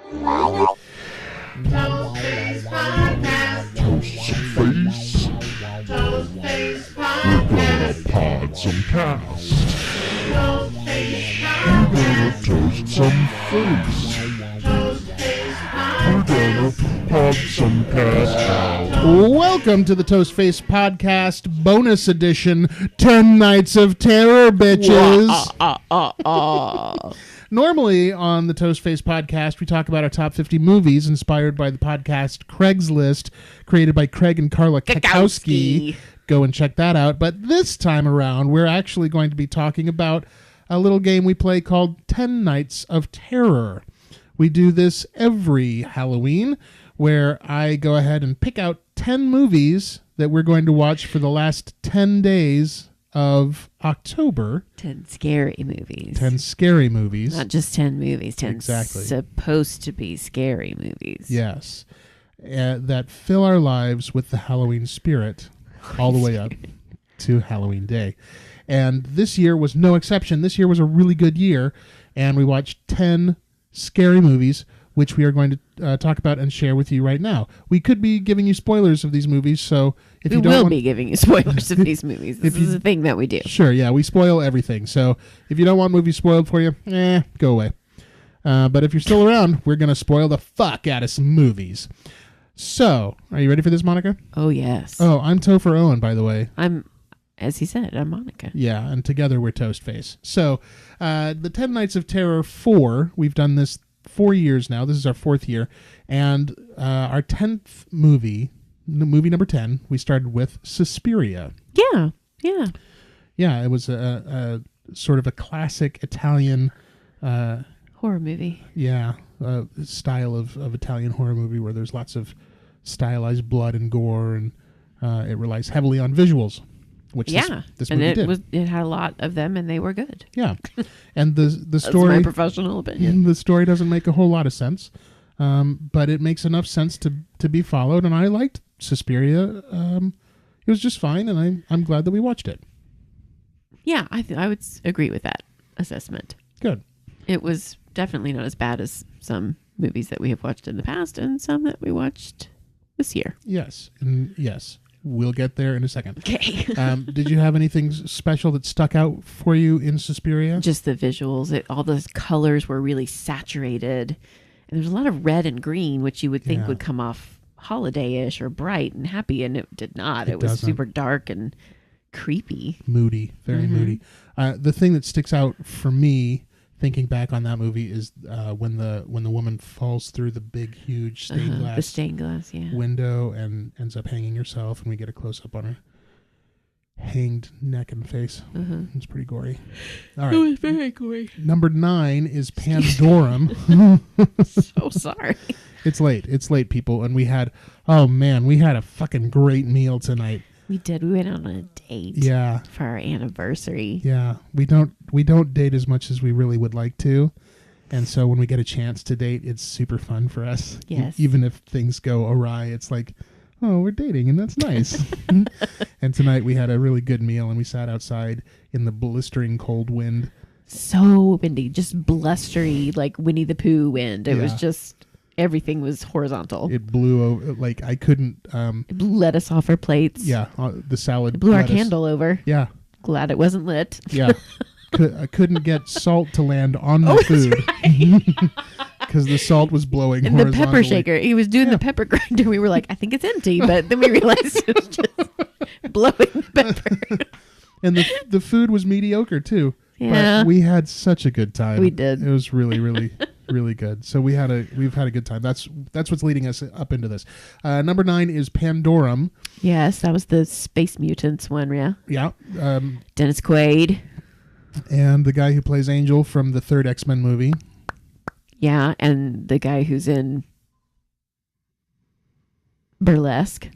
Toastface Podcast. Toastface. Toastface We're Podcast. gonna pod some cast. Toastface We're Podcast. gonna toast some face. Toastface We're Podcast. gonna pod some cast. Welcome to the Toastface Podcast bonus edition, 10 Nights of Terror, bitches. Normally on the Toastface Podcast, we talk about our top 50 movies inspired by the podcast Craigslist, created by Craig and Carla Kakowski. Go and check that out. But this time around, we're actually going to be talking about a little game we play called 10 Nights of Terror. We do this every Halloween, where I go ahead and pick out 10 movies that we're going to watch for the last 10 days of October. 10 scary movies. 10 scary movies. Not just 10 movies. 10 Exactly. supposed to be scary movies. Yes. That fill our lives with the Halloween spirit all the way up to Halloween Day. And this year was no exception. This year was a really good year, and we watched 10 scary movies, which we are going to talk about and share with you right now. We could be giving you spoilers of these movies, so if We you don't will want, be giving you spoilers of these movies. This If you- is a thing that we do. Sure, yeah, we spoil everything. So if you don't want movies spoiled for you, go away. But if you're still around, we're going to spoil the fuck out of some movies. So, are you ready for this, Monica? Oh, yes. Oh, I'm Topher Owen, by the way. As he said, I'm Monica. Yeah, and together we're Toastface. So, the 10 Nights of Terror 4, we've done this 4 years now. This is our 4th year. And our 10th movie number 10, we started with Suspiria. Yeah. Yeah. Yeah, it was a sort of a classic Italian Horror movie. style of Italian horror movie where there's lots of stylized blood and gore, and it relies heavily on visuals, which this and movie it did. it had a lot of them, and they were good. Yeah, and the That's story, my professional opinion. the story doesn't make a whole lot of sense, but it makes enough sense to be followed. And I liked Suspiria. It was just fine, and I'm glad that we watched it. Yeah, I would agree with that assessment. Good. It was definitely not as bad as some movies that we have watched in the past and some that we watched this year. Yes, and yes, we'll get there in a second. Okay. Did you have anything special that stuck out for you in Suspiria? Just the visuals. All those colors were really saturated. And there's a lot of red and green, which you would think Yeah. would come off holiday-ish or bright and happy, and it did not. It It was doesn't. super dark and creepy. Moody, very moody. The thing that sticks out for me, thinking back on that movie, is when the woman falls through the big, huge stained The glass stained glass, yeah. window and ends up hanging herself, and we get a close up on her hanged neck and face. It's pretty gory. All right, was very gory. number 9 is Pandorum. So sorry. It's late, people, and we had a fucking great meal tonight. We did. We went on a date Yeah. for our anniversary. Yeah, we don't date as much as we really would like to, and so when we get a chance to date, it's super fun for us. Yes. Even if things go awry, it's like, oh, we're dating, and that's nice. And tonight we had a really good meal, and we sat outside in the blistering cold wind. So windy, just blustery, like Winnie the Pooh wind. It was Yeah. just, everything was horizontal. It blew over, like I couldn't. It let us off our plates. Yeah, the salad. It blew our lettuce. candle over. Yeah, Glad it wasn't lit. yeah. I couldn't get salt to land on the food. Because the salt was blowing And the horizontally. pepper shaker. He was doing the pepper grinder. We were like, I think it's empty. But then we realized it was just blowing the pepper. And the food was mediocre too. Yeah. But we had such a good time. We did. It was really, really, really good. So we've had a good time. That's what's leading us up into this. Number 9 is Pandorum. Yes, that was the Space Mutants one, yeah. Yeah. Dennis Quaid. And the guy who plays Angel from the 3rd X-Men movie. Yeah, and the guy who's in Burlesque.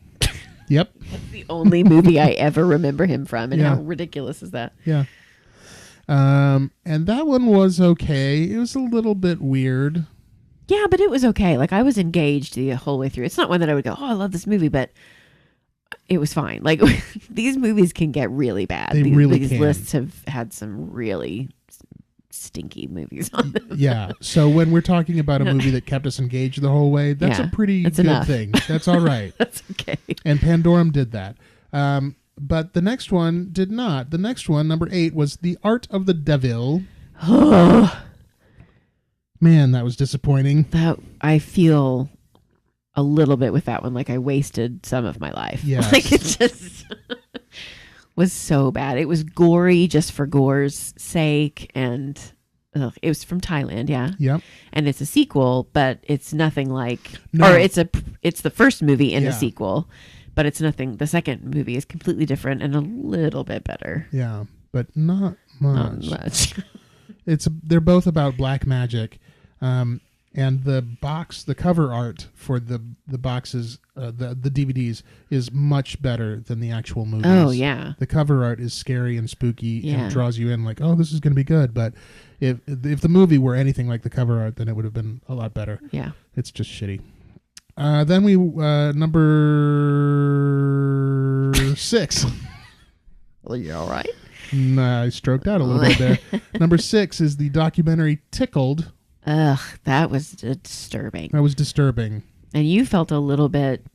Yep. That's the only movie I ever remember him from. And Yeah. how ridiculous is that? Yeah. And that one was okay. It was a little bit weird. Yeah, but it was okay. Like, I was engaged the whole way through. It's not one that I would go, oh, I love this movie, but it was fine. Like, these movies can get really bad. They really these can. lists have had some really stinky movies on them. Yeah. So when we're talking about a movie that kept us engaged the whole way, that's Yeah, a pretty that's good enough. thing. That's all right. That's okay. And Pandorum did that. But the next one did not. The next one, number 8, was The Art of the Devil. Man, that was disappointing. That I feel a little bit with that one, like I wasted some of my life. Yes. Like it just was so bad. It was gory just for gore's sake, and it was from Thailand, yeah. Yep. And it's a sequel, but it's nothing like, No. or it's the first movie in Yeah. a sequel, but it's nothing. The second movie is completely different and a little bit better. Yeah, but not much. Not much. They're both about black magic, and the cover art for the boxes, the DVDs is much better than the actual movies. Oh yeah. The cover art is scary and spooky Yeah. and draws you in like, oh, this is going to be good. But if the movie were anything like the cover art, then it would have been a lot better. Yeah. It's just shitty. Then we number 6. Well, you all right? Nah, I stroked out a little bit there. Number 6 is the documentary Tickled. Ugh, that was disturbing. That was disturbing. And you felt a little bit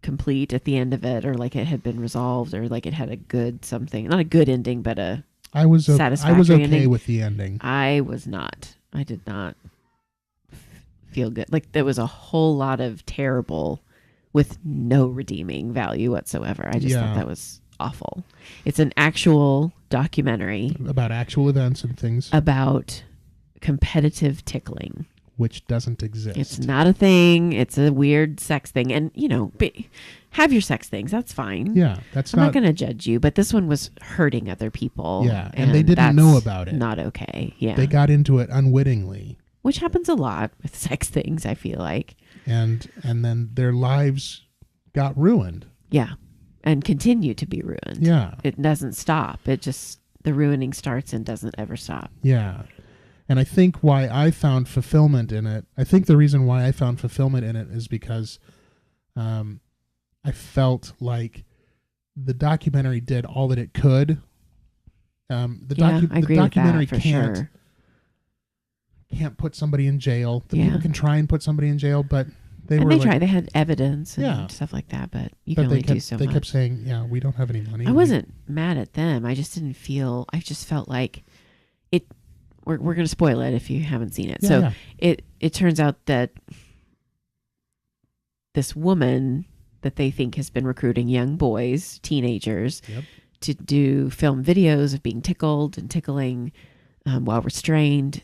complete at the end of it, or like it had been resolved, or like it had a good something, not a good ending, but I was satisfactory okay ending. with the ending. I was not. I did not feel good. Like there was a whole lot of terrible with no redeeming value whatsoever. I just thought that was awful. It's an actual documentary About actual events and things, about competitive tickling. which doesn't exist. It's not a thing. It's a weird sex thing. And, have your sex things. That's fine. Yeah, that's I'm not not going to judge you, but this one was hurting other people. Yeah, and they didn't know that's about it. Not okay. Yeah. They got into it unwittingly, Which happens a lot with sex things, I feel like. and then their lives got ruined. Yeah. And continue to be ruined. Yeah, It doesn't stop. The ruining starts and doesn't ever stop. yeah. And I think why I found fulfillment in it, I think the reason why I found fulfillment in it is because I felt like the documentary did all that it could. I agree documentary with that for sure. can't put somebody in jail. The Yeah. people can try and put somebody in jail, but they And were they like, tried. They had evidence and Yeah. stuff like that, but you but can they only do kept, so they much. kept saying, yeah, we don't have any money. I wasn't mad at them. I just didn't feel. I just felt like it. We're going to spoil it if you haven't seen it. Yeah, so yeah. it turns out that this woman that they think has been recruiting young boys, teenagers, Yep. to do film videos of being tickled and tickling while restrained.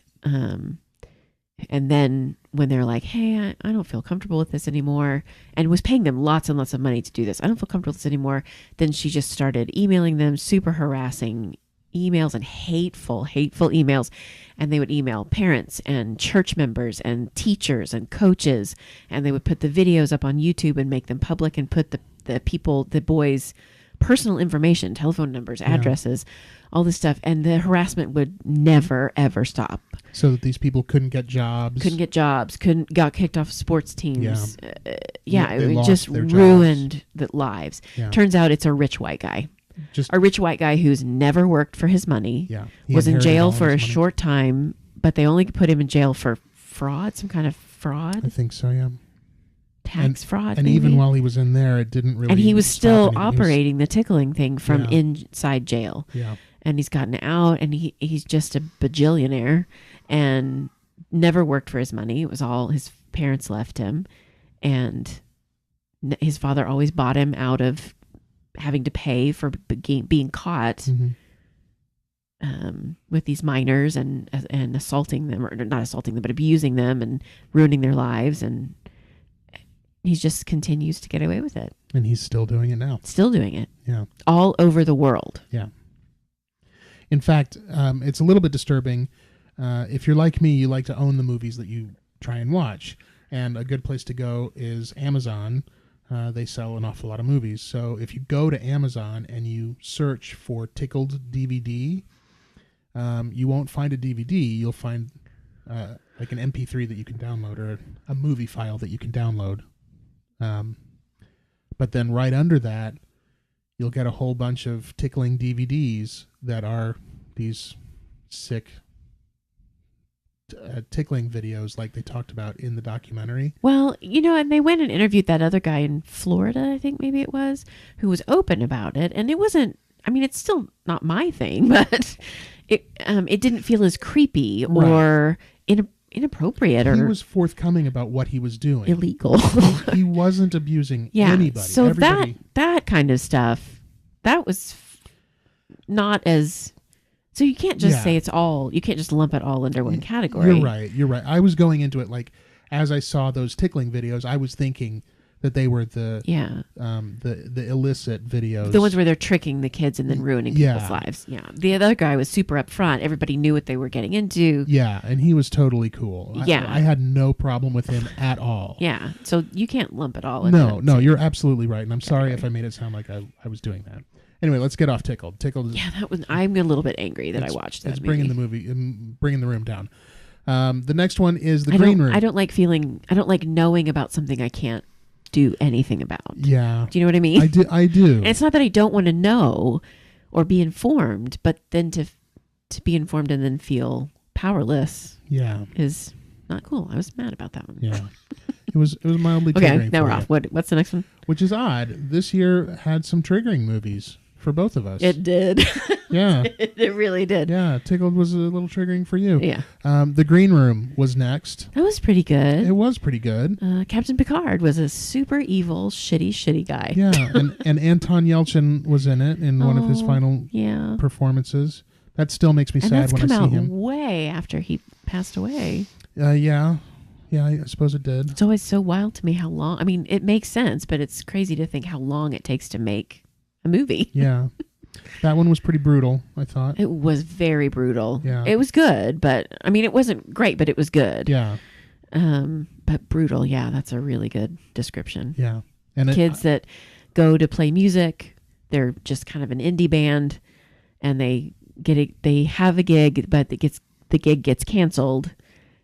And then when they're like, hey, I don't feel comfortable with this anymore, and was paying them lots and lots of money to do this. I don't feel comfortable with this anymore. Then she just started emailing them, super harassing emails and hateful emails. And they would email parents and church members and teachers and coaches. And they would put the videos up on YouTube and make them public and put the boys' personal information, telephone numbers, addresses, all this stuff. And the harassment would never, ever stop. So that these people couldn't get jobs. Got kicked off sports teams. Yeah, they It lost just their jobs. ruined the lives. Yeah. Turns out it's a rich white guy. Just A rich white guy who's never worked for his money. yeah, he Was in inherited jail all for a his money. short time, but they only put him in jail for fraud, some kind of I fraud, think so. Yeah. tax fraud. And maybe? even while he was in there, it didn't really. and he was stop still anything. He was- operating the tickling thing from Yeah. inside jail. Yeah. And he's gotten out, and he's just a bajillionaire and never worked for his money. It was all his parents left him, and his father always bought him out of having to pay for being caught Mhm. with these minors and assaulting them, or not assaulting them, but abusing them and ruining their lives. And he just continues to get away with it. And he's still doing it now. Still doing it Yeah. all over the world. Yeah. In fact, it's a little bit disturbing. If you're like me, you like to own the movies that you try and watch. And a good place to go is Amazon. They sell an awful lot of movies. So if you go to Amazon and you search for Tickled DVD, you won't find a DVD. You'll find like an MP3 that you can download, or a movie file that you can download. But then right under that, you'll get a whole bunch of tickling DVDs that are these sick tickling videos like they talked about in the documentary. Well, and they went and interviewed that other guy in Florida, I think maybe it was, who was open about it. And it wasn't, I mean, it's still not my thing, but it didn't feel as creepy or inappropriate or he was forthcoming about what he was doing. illegal. He wasn't abusing Yeah. anybody. So Everybody, that kind of stuff, that was not as... So you can't just say it's all... You can't just lump it all under one category. You're right. I was going into it like, as I saw those tickling videos, I was thinking that they were the illicit videos. The ones where they're tricking the kids and then ruining people's lives. Yeah. The other guy was super upfront. Everybody knew what they were getting into. Yeah, and he was totally cool. Yeah. I had no problem with him at all. Yeah. So you can't lump it all in. No, you're absolutely right. And I'm sorry if I made it sound like I was doing that. Anyway, let's get off Tickled. Tickled. Yeah, I'm a little bit angry that I watched that. It's bringing the room down. The next one is the green room. I don't like knowing about something I can't do anything about. Yeah. Do you know what I mean? I do. And it's not that I don't want to know or be informed, but then to be informed and then feel powerless. Yeah. Is not cool. I was mad about that one. Yeah. It was mildly okay. triggering. Now we're for off. you. What's the next one? Which is odd. This year had some triggering movies for both of us. It did. Yeah. It really did. Yeah. Tickled was a little triggering for you. Yeah. The Green Room was next. That was pretty good. It was pretty good. Captain Picard was a super evil, shitty guy. Yeah. and Anton Yelchin was in it in one of his final performances. That still makes me sad when I see him. And that's come out way after he passed away. Yeah, I suppose it did. It's always so wild to me how long. I mean, it makes sense, but it's crazy to think how long it takes to make a movie. Yeah. That one was pretty brutal, I thought. It was very brutal. Yeah. It was good, but I mean, it wasn't great, but it was good. Yeah. But brutal. Yeah, that's a really good description. Yeah. And kids that go to play music, they're just kind of an indie band, and they have a gig, but the gig gets canceled,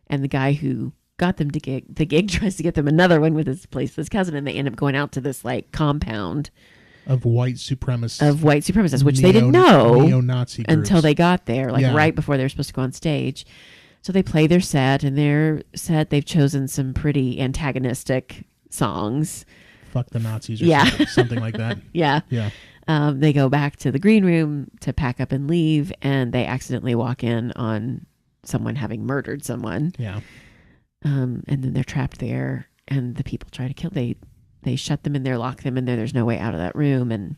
and the guy who got them the gig tries to get them another one with his cousin, and they end up going out to this like compound of white supremacists, which they didn't know neo-Nazi groups. until they got there, right before they were supposed to go on stage. So they play their set, and their set they've chosen some pretty antagonistic songs. Fuck the Nazis or something like that. Yeah. Yeah. They go back to the green room to pack up and leave, and they accidentally walk in on someone having murdered someone. Yeah. And then they're trapped there, and the people try to kill. They shut them in there, lock them in there. There's no way out of that room, and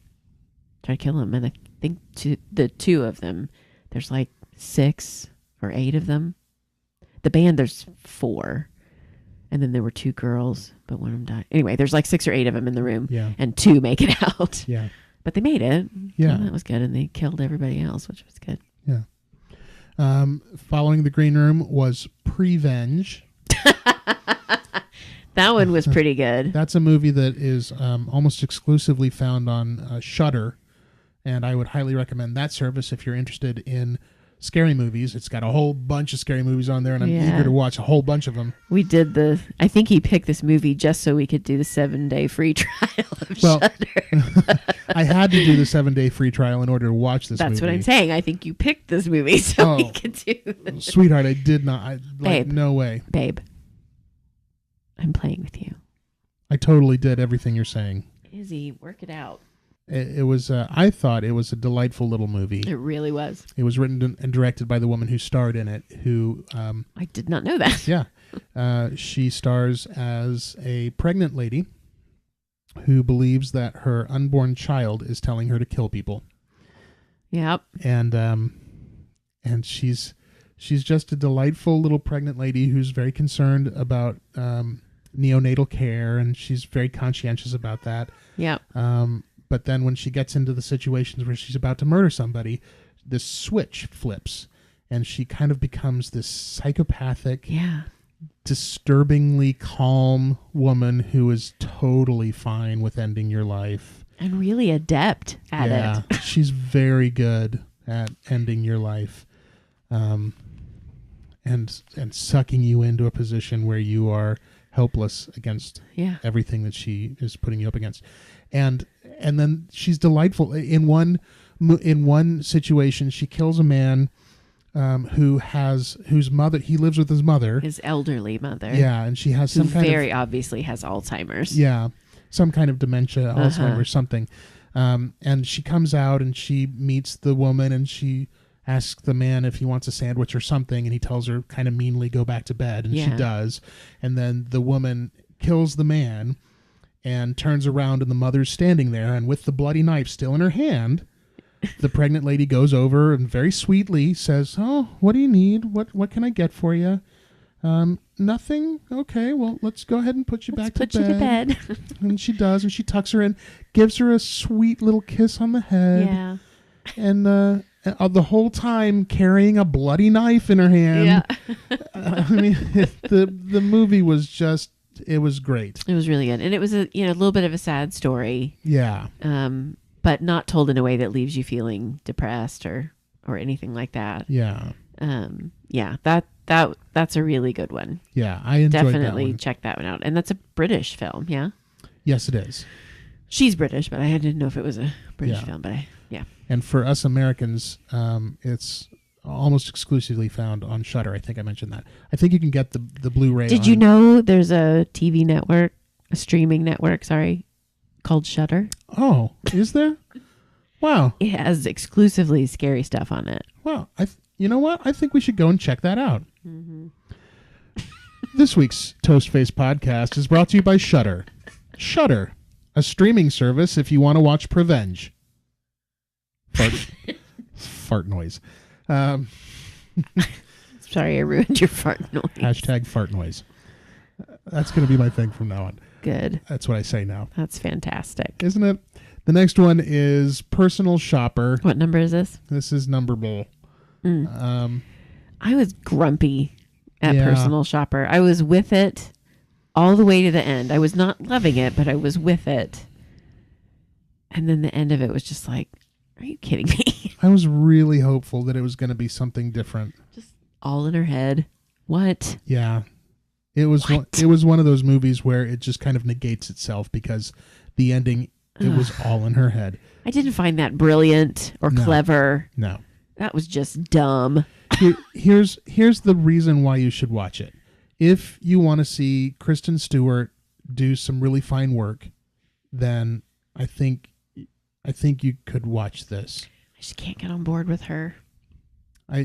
try to kill them. And I think the two of them, there's like 6 or 8 of them. The band, there's 4. And then there were 2 girls, but one of them died. Anyway, there's like 6 or 8 of them in the room, and 2 make it out. Yeah. But they made it. Yeah. So that was good. And they killed everybody else, which was good. Yeah. Following the green room was Prevenge. That one was pretty good. That's a movie that is almost exclusively found on Shudder, and I would highly recommend that service if you're interested in scary movies. It's got a whole bunch of scary movies on there, and I'm eager to watch a whole bunch of them. We did I think he picked this movie just so we could do the 7-day free trial of Shudder. I had to do the 7-day free trial in order to watch this movie. That's what I'm saying. I think you picked this movie so we could do this. Sweetheart, I did not. Babe. No way. Babe, I'm playing with you. I totally did everything you're saying. Izzy, work it out. It was. I thought it was a delightful little movie. It really was. It was written and directed by the woman who starred in it. Who I did not know that. Yeah, she stars as a pregnant lady who believes that her unborn child is telling her to kill people. Yep. And she's just a delightful little pregnant lady who's very concerned about neonatal care, and she's very conscientious about that. Yep. But then when she gets into the situations where she's about to murder somebody, this switch flips, and she kind of becomes this psychopathic, disturbingly calm woman who is totally fine with ending your life. And really adept at it. She's very good at ending your life. And sucking you into a position where you are helpless against everything that she is putting you up against. And then she's delightful. In one situation, she kills a man whose mother he lives with his mother. His elderly mother. Yeah, and she has Who some kind very of obviously has Alzheimer's. yeah, some kind of dementia, Alzheimer's, something. And she comes out and she meets the woman and she asks the man if he wants a sandwich or something, and he tells her kind of meanly, go back to bed, and she does. And then the woman kills the man and turns around, and the mother's standing there, and with the bloody knife still in her hand, the pregnant lady goes over and very sweetly says, "Oh, what do you need? What can I get for you?" Nothing. Okay, well, let's go ahead and put you back to bed. Put you to bed. And she does, and she tucks her in, gives her a sweet little kiss on the head. Yeah. And the whole time carrying a bloody knife in her hand. Yeah. I mean, the movie was just, it was great. It was really good. And it was a little bit of a sad story. Yeah. But not told in a way that leaves you feeling depressed or anything like that. Yeah. Yeah, that's a really good one. Yeah, I enjoyed Definitely that one. check that one out. And that's a British film, yeah? Yes, it is. She's British, but I didn't know if it was a British film, but yeah. And for us Americans, it's almost exclusively found on Shudder. I think I mentioned that. I think you can get the Blu-ray. Did you know there's a TV network, a streaming network, called Shudder? Oh, is there? Wow. It has exclusively scary stuff on it. Wow. You know what? I think we should go and check that out. Mm-hmm. This week's Toastface podcast is brought to you by Shudder. Shudder, a streaming service if you want to watch Prevenge. Fart noise. Sorry, I ruined your fart noise. Hashtag fart noise. That's going to be my thing from now on. Good. That's what I say now. That's fantastic. Isn't it? The next one is Personal Shopper. What number is this? This is number bull. I was grumpy at Yeah. Personal Shopper. I was with it all the way to the end. I was not loving it, but I was with it. And then the end of it was just like, are you kidding me? I was really hopeful that it was going to be something different. Just all in her head. What? Yeah. It was one of those movies where it just kind of negates itself because the ending, it was all in her head. I didn't find that brilliant or clever. No. That was just dumb. Here's the reason why you should watch it. If you want to see Kristen Stewart do some really fine work, then I think you could watch this. I just can't get on board with her.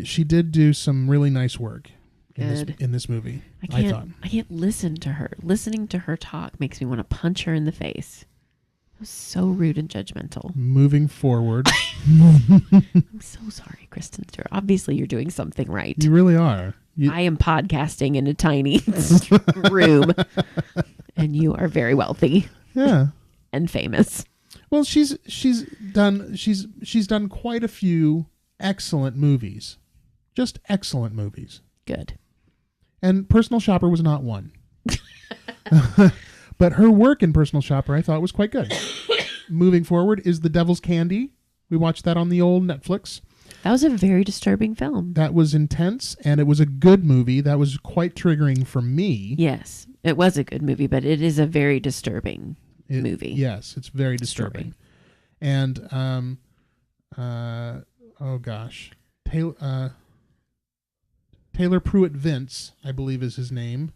She did do some really nice work Good. in this movie. I thought. can't listen to her. Listening to her talk makes me want to punch her in the face. It was so rude and judgmental. Moving forward, I'm so sorry, Kristen Stewart. Obviously, you're doing something right. you really are. I am podcasting in a tiny room, and you are very wealthy Yeah. and famous. Well, she's done quite a few excellent movies. Just excellent movies. Good. And Personal Shopper was not one. But her work in Personal Shopper I thought was quite good. Moving forward is The Devil's Candy. We watched that on the old Netflix. That was a very disturbing film. That was intense, and it was a good movie. That was quite triggering for me. Yes, it was a good movie, but it is a very disturbing movie. Yes, it's very disturbing. And oh gosh, Taylor Pruitt Vince, I believe is his name.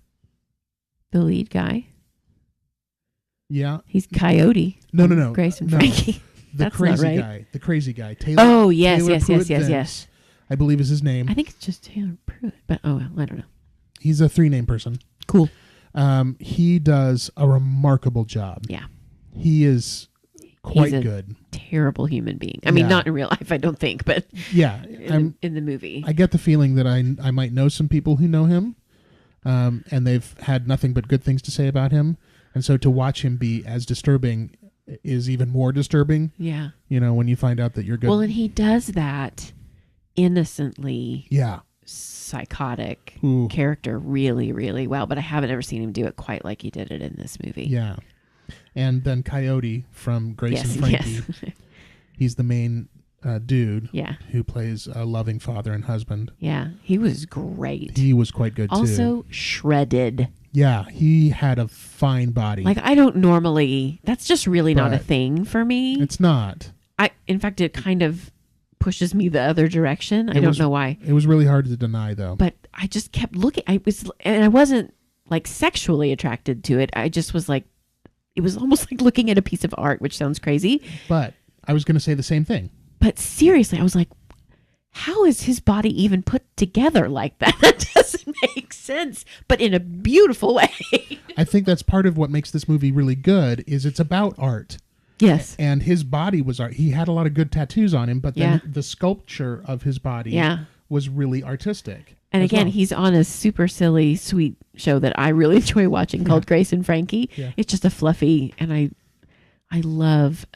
The lead guy. Yeah, He's Coyote. no. Grace and No. Frankie. The That's crazy not right. guy. The crazy guy. Taylor. Oh, yes, Taylor yes, Pruitt yes, Vince, yes. I believe is his name. I think it's just Taylor Pruitt, but I don't know. He's a 3-name person. Cool. He does a remarkable job. Yeah. He is quite He's a good. Terrible human being. I mean, Yeah. not in real life, I don't think, but Yeah, in the movie. I get the feeling that I might know some people who know him, and they've had nothing but good things to say about him. And so to watch him be as disturbing is even more disturbing. Yeah. You know, when you find out that you're good. Well, and he does that innocently Yeah. psychotic Ooh. character really, really well, but I haven't ever seen him do it quite like he did it in this movie. Yeah. And then Coyote from Grace Yes, and Frankie. yes. He's the main dude Yeah. who plays a loving father and husband. Yeah. He was great. He was quite good too. Also shredded. Yeah, he had a fine body. Like, I don't normally, that's just really not a But thing for me. It's not. In fact, it kind of pushes me the other direction. I don't know why. It was really hard to deny, though. But I just kept looking. I wasn't like sexually attracted to it. I just was like, it was almost like looking at a piece of art, which sounds crazy. But I was going to say the same thing. But seriously, I was like, how is his body even put together like that? That doesn't make sense, but in a beautiful way. I think that's part of what makes this movie really good is it's about art. Yes. And his body was art. He had a lot of good tattoos on him, but then Yeah. the sculpture of his body was really artistic. And as again, well. he's on a super silly, sweet show that I really enjoy watching called Grace and Frankie. Yeah. It's just a fluffy, and I love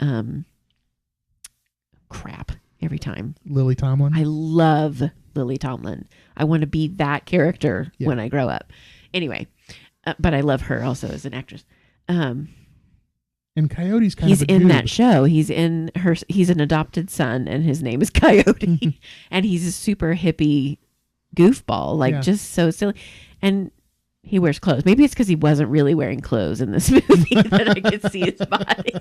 crap every time. Lily Tomlin. I love Lily Tomlin. I want to be that character when I grow up. Anyway, but I love her also as an actress. And Coyote's kind He's of a in dude. that show. He's an adopted son, and his name is Coyote. And he's a super hippie goofball, like just so silly. And he wears clothes. Maybe it's because he wasn't really wearing clothes in this movie that I could see his body.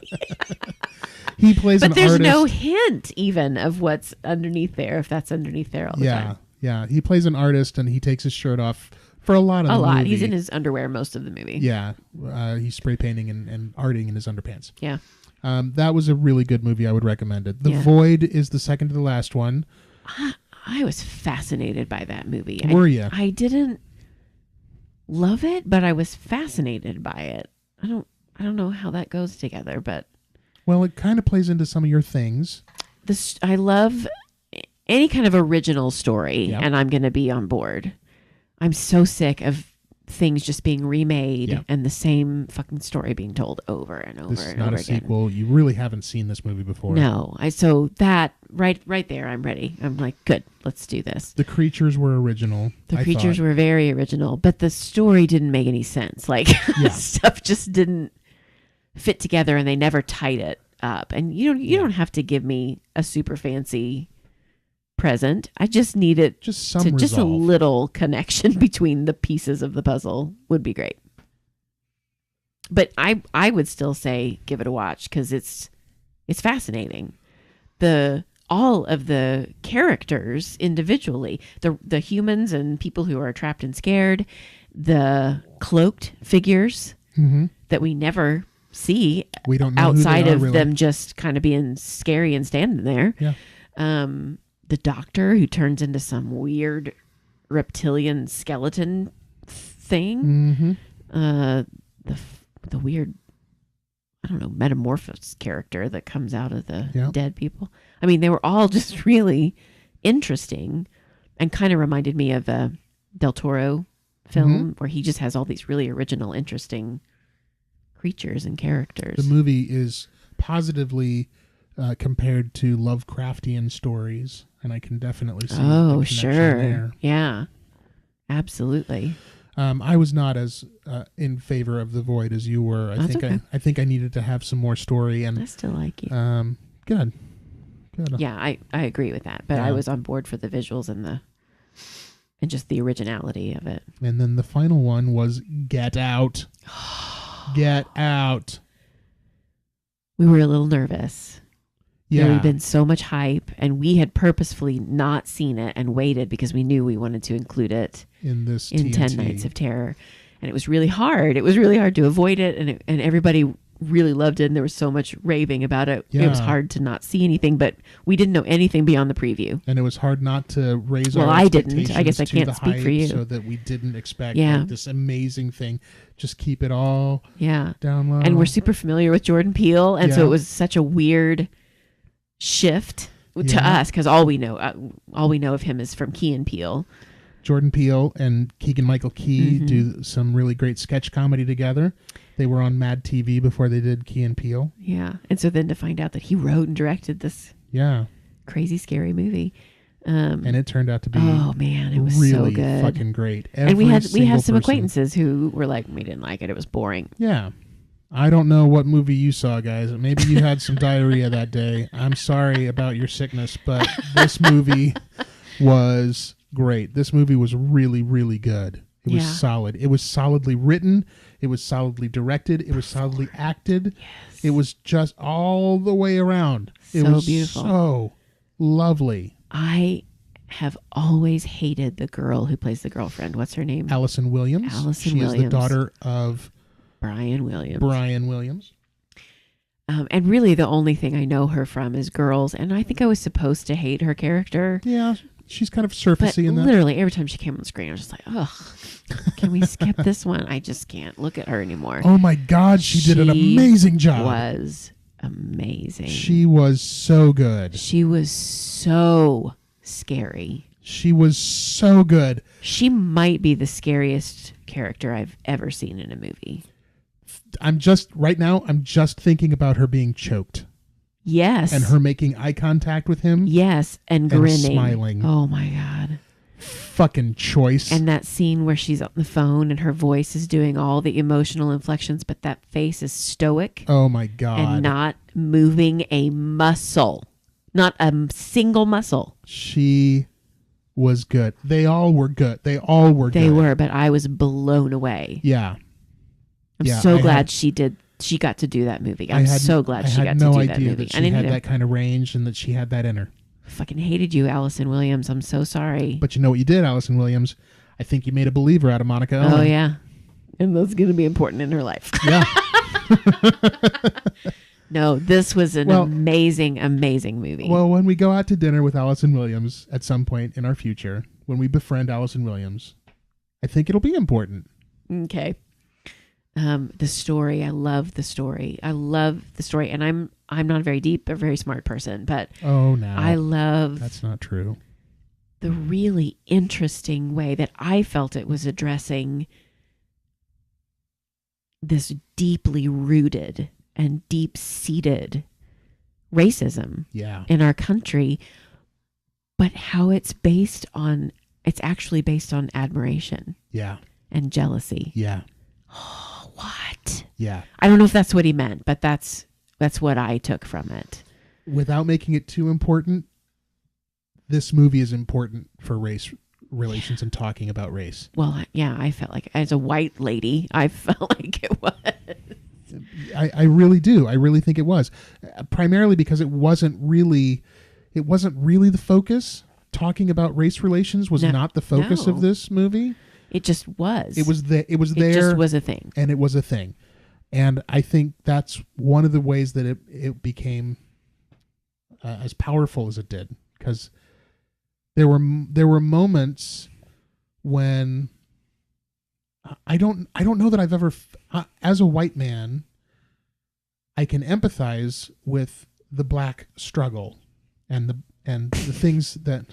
He plays But an there's artist. no hint even of what's underneath there, if that's underneath there all the time. Yeah. He plays an artist, and he takes his shirt off for a lot of the movie. He's in his underwear most of the movie. Yeah. He's spray painting and arting in his underpants. Yeah. That was a really good movie. I would recommend it. The Yeah. Void is the second to the last one. I was fascinated by that movie. Were you? I didn't love it, but I was fascinated by it. I don't know how that goes together, but Well, it kind of plays into some of your things. I love any kind of original story, Yep. and I'm going to be on board. I'm so sick of things just being remade Yep. and the same fucking story being told over and over This is and not over a again. sequel. You really haven't seen this movie before. No, so that right there, I'm ready. I'm like, good, let's do this. The creatures were original. The creatures were very original, but the story didn't make any sense. Like stuff just didn't fit together, and they never tied it up. And you don't have to give me a super fancy present. I just need it just some to just a resolve. little connection between the pieces of the puzzle would be great. But I would still say give it a watch because it's fascinating. All of the characters individually, the humans and people who are trapped and scared, the cloaked figures that we never see We don't know outside who they are, of really. them just kind of being scary and standing there. Yeah. The doctor who turns into some weird reptilian skeleton thing. The weird, I don't know, metamorphosis character that comes out of the dead people. I mean, they were all just really interesting and kind of reminded me of a Del Toro film where he just has all these really original, interesting creatures and characters. The movie is positively compared to Lovecraftian stories, and I can definitely see the connection sure. there. Yeah, absolutely. I was not as in favor of The Void as you were. That's okay. I think I needed to have some more story, I and still like you. good. Yeah, I agree with that. But Yeah. I was on board for the visuals and just the originality of it. And then the final one was Get Out. Get Out. We were a little nervous. Yeah. There had been so much hype, and we had purposefully not seen it and waited because we knew we wanted to include it in this in TNT. 10 Nights of Terror. And it was really hard. It was really hard to avoid it, and everybody really loved it, and there was so much raving about it. Yeah. It was hard to not see anything, but we didn't know anything beyond the preview. And it was hard not to raise Well, our I didn't. expectations I guess I to can't the speak for hype you. so that we didn't expect Yeah. like, this amazing thing. Just keep it all Yeah. down low. And we're super familiar with Jordan Peele, and so Yeah. it was such a weird shift to Yeah. us because all we know of him is from Key and Peele. Jordan Peele and Keegan-Michael Key do some really great sketch comedy together. They were on Mad TV before they did Key and Peele. Yeah, and so then to find out that he wrote and directed this Yeah. crazy scary movie, And it turned out to be oh man, it was really so good. fucking great. And we Every had single some person. acquaintances who were like, we didn't like it. It was boring. Yeah. I don't know what movie you saw, guys. Maybe you had some diarrhea that day. I'm sorry about your sickness, but this movie was great. This movie was really, really good. It was solid. It was solidly written. It was solidly directed. It was solidly acted. Yes. It was just all the way around. It So was beautiful. so Lovely. I have always hated the girl who plays the girlfriend. What's her name? Allison Williams. Allison she Williams. is the daughter of Brian Williams. Brian Williams. And really the only thing I know her from is Girls. And I think I was supposed to hate her character. Yeah, she's kind of But surfacey in that. literally every time she came on the screen, I was just like, ugh, can we skip this one? I just can't look at her anymore. Oh my God, she did an amazing job. Was amazing. She was so good. She was so scary. She was so good. She might be the scariest character I've ever seen in a movie. I'm just thinking about her being choked Yes. and her making eye contact with him. Yes, and grinning. Smiling. Oh my God. Fucking choice. And that scene where she's on the phone and her voice is doing all the emotional inflections, but that face is stoic Oh my God. and not moving a muscle. Not a single muscle. She was good. They all were good. They all were good. They were, but I was blown away. Yeah. I'm Yeah, so I glad had- she got to do that movie. I I'm had- so glad I she had got no to do that idea movie. that I she didn't had either. that kind of range and that she had that in her. Fucking hated you, Allison Williams. I'm so sorry. But you know what you did, Allison Williams? I think you made a believer out of Monica Owen. Oh yeah, and that's going to be important in her life. Yeah. No, this was an Well- amazing, amazing movie. Well, when we go out to dinner with Allison Williams at some point in our future, when we befriend Allison Williams, I think it'll be important. Okay. The story, I love the story. I love the story, and I'm not a very deep or very smart person, but Oh, no. I love That's not true. the really interesting way that I felt it was addressing this deeply rooted and deep-seated racism Yeah. in our country, but how it's actually based on admiration Yeah. and jealousy. Yeah. What? Yeah. I don't know if that's what he meant, but that's what I took from it. Without making it too important, this movie is important for race relations and talking about race. Well, yeah, I felt like as a white lady, I felt like it was. I really do. I really think it was. Primarily because it wasn't really the focus. Talking about race relations was No, not the focus no. of this movie. It just was. It was there. It just was a thing. And it was a thing. And I think that's one of the ways that it became as powerful as it did, because there were moments when I don't know that I've ever as a white man I can empathize with the black struggle and the things that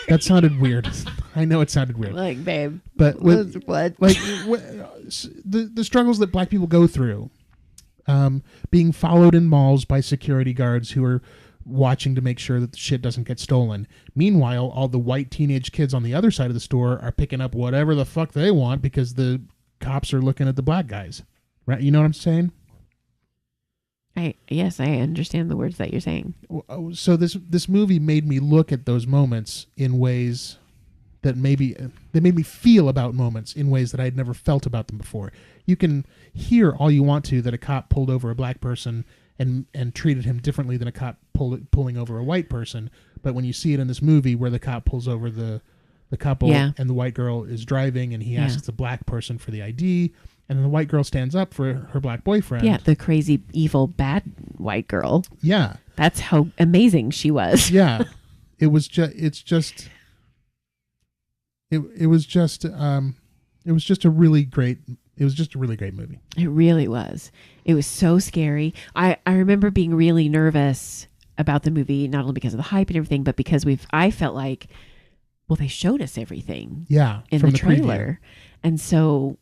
that sounded weird. I know it sounded weird. Like, babe, But with, what? like the struggles that black people go through, being followed in malls by security guards who are watching to make sure that the shit doesn't get stolen. Meanwhile, all the white teenage kids on the other side of the store are picking up whatever the fuck they want because the cops are looking at the black guys. Right? You know what I'm saying? Yes, I understand the words that you're saying. So this movie made me look at those moments in ways that made me feel about moments in ways that I had never felt about them before. You can hear all you want to that a cop pulled over a black person and treated him differently than a cop pulling over a white person. But when you see it in this movie where the cop pulls over the couple Yeah. and the white girl is driving and he Yeah. asks the black person for the ID, and then the white girl stands up for her black boyfriend. Yeah, the crazy, evil, bad white girl. Yeah. That's how amazing she was. Yeah. It was just it was just a really great movie. It really was. It was so scary. I remember being really nervous about the movie, not only because of the hype and everything, but because I felt like, well, they showed us everything Yeah. in from the preview. trailer. And so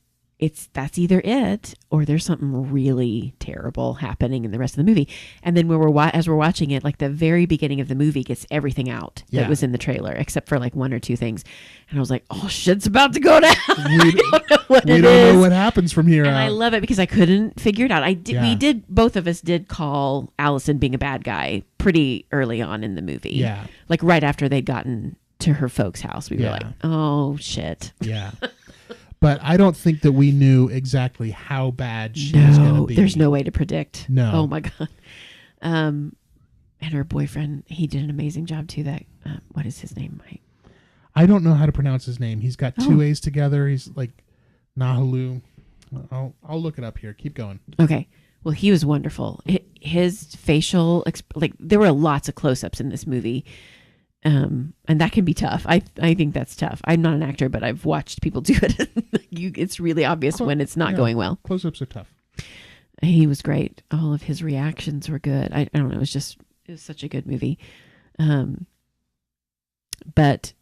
that's either it or there's something really terrible happening in the rest of the movie. And then as we're watching it, like the very beginning of the movie gets everything out Yeah. that was in the trailer, except for like one or two things. And I was like, oh, shit's about to go down. We I don't know what We it don't is. know what happens from here And out. I love it because I couldn't figure it out. Yeah. Both of us did call Allison being a bad guy pretty early on in the movie. Yeah. Like right after they'd gotten to her folks' house. We were Yeah. like, oh, shit. Yeah. But I don't think that we knew exactly how bad she was going to No, be. there's no way to predict. No. Oh my God. and her boyfriend, he did an amazing job too. That what is his name? I don't know how to pronounce his name. He's got two Oh. A's together. He's like Nahalu. I'll look it up here. Keep going. Okay. Well, he was wonderful. His facial, like there were lots of close-ups in this movie, and that can be tough. I think that's tough. I'm not an actor, but I've watched people do it. It's really obvious when it's not going well. Close-ups are tough. He was great. All of his reactions were good. I don't know. It was such a good movie. But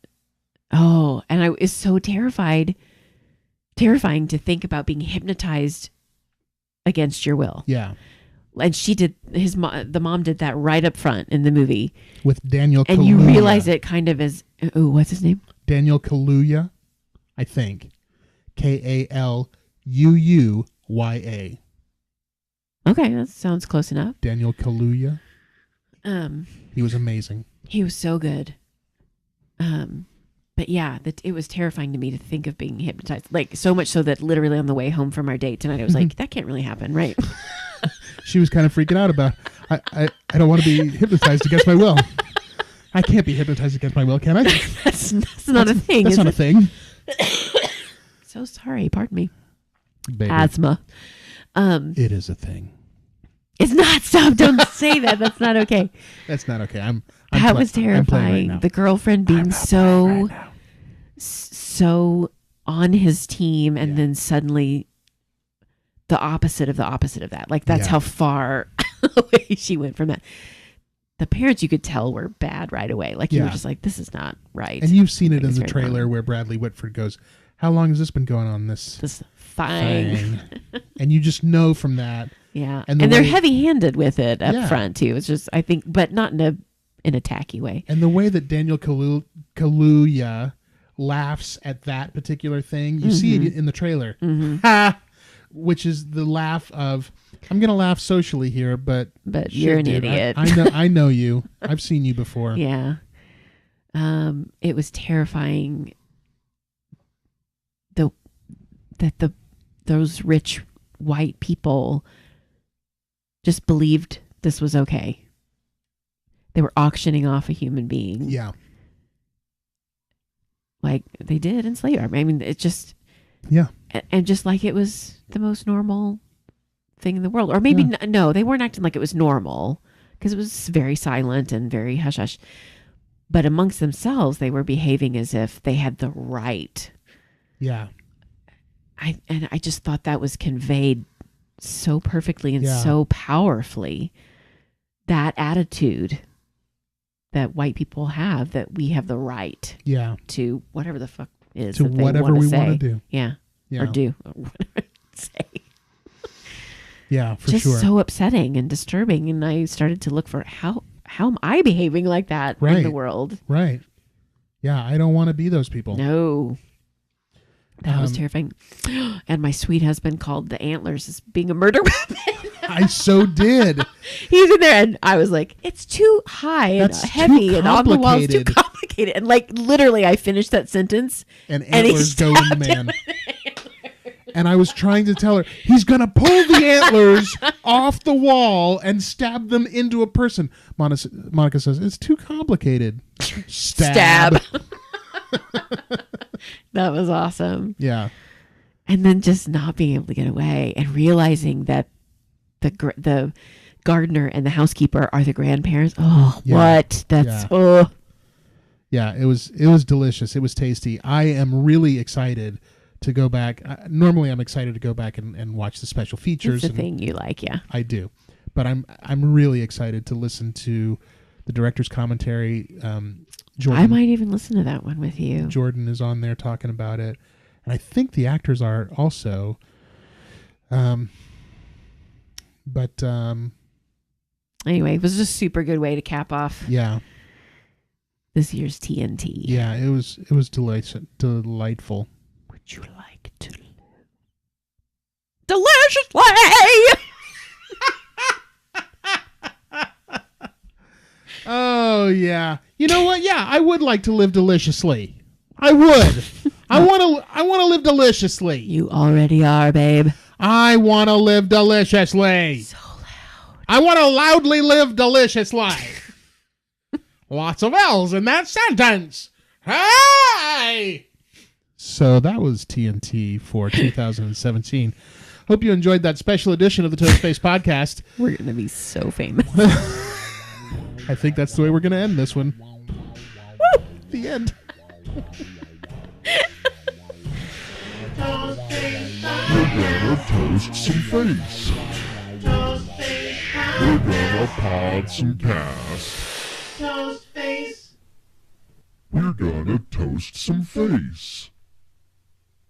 and I was so terrifying to think about being hypnotized against your will. Yeah. And she did the mom did that right up front in the movie. With Daniel Kaluuya. And you realize it kind of as, what's his name? Daniel Kaluuya, I think. Kaluuya. Okay, that sounds close enough. Daniel Kaluuya. He was amazing. He was so good. But yeah, it was terrifying to me to think of being hypnotized. Like, so much so that literally on the way home from our date tonight, I was like, that can't really happen, right? She was kind of freaking out about, I don't want to be hypnotized against my will. I can't be hypnotized against my will, can I? That's not a thing. That's is not a it? thing. So sorry. Pardon me. Baby, Asthma. it is a thing. It's not. Stop. Don't say that. That's not okay. That's not okay. That was I'm playing right terrifying. now. The girlfriend being so on his team, and then suddenly the opposite of that. Like, that's Yeah. how far away she went from that. The parents, you could tell, were bad right away. Like, you were just like, this is not right. And you've seen it Like, in it's the very trailer wrong. where Bradley Whitford goes, how long has this been going on, this This thing. thing? And you just know from that. Yeah. And And, the they're way- heavy-handed with it up Yeah. front, too. It's just, I think, but not in a tacky way. And the way that Daniel Kaluuya laughs at that particular thing, you see it in the trailer. Ha! Which is the laugh of, I'm going to laugh socially here, but But shit, you're an dude, idiot. I know you. I've seen you before. Yeah. It was terrifying that those rich white people just believed this was okay. They were auctioning off a human being. Yeah. Like they did in slavery. I mean, it just, Yeah. and just like it was the most normal thing in the world. Or maybe, no, they weren't acting like it was normal because it was very silent and very hush hush. But amongst themselves, they were behaving as if they had the right. Yeah. I just thought that was conveyed so perfectly and Yeah. so powerfully. That attitude that white people have, that we have the right Yeah. to whatever the fuck is To that they whatever wanna we say. want to do. Yeah. Yeah. Or do. Or whatever say. Yeah, for Just sure. so upsetting and disturbing. And I started to look for how am I behaving like that in the Right. world? Right. Yeah, I don't want to be those people. No. That was Um, terrifying. And my sweet husband called the antlers as being a murder weapon. I so did. He's in there, and I was like, "It's too high and That's too heavy, and on the walls too complicated." complicated." And like literally, I finished that sentence, And And he antlers go in the stabbed man. And I was trying to tell her, he's going to pull the antlers off the wall and stab them into a person. Monica says, it's too complicated. Stab. That was awesome. Yeah. And then just not being able to get away, and realizing that the gardener and the housekeeper are the grandparents. Oh, Yeah. what? That's Yeah. Yeah, it was delicious. It was tasty. I am really excited to go back. Normally I'm excited to go back and watch the special features. It's the and thing you like, yeah. I do. But I'm really excited to listen to the director's commentary. Jordan, I might even listen to that one with you. Jordan is on there talking about it. And I think the actors are also. But Anyway, it was just a super good way to cap off yeah. this year's TNT. Yeah, it was delightful. Would you like to live deliciously? Oh yeah. You know what? Yeah, I would like to live deliciously. I would. I want to live deliciously. You already are, babe. I want to live deliciously. So loud. I want to loudly live delicious life. Lots of L's in that sentence. Hey! So that was TNT for 2017. Hope you enjoyed that special edition of the Toastface podcast. We're going to be so famous. I think that's the way we're going to end this one. Woo! The end. Toastface We're gonna toast some face. Toastface We're podcast. gonna pod some cast. Toastface. We're gonna toast some face.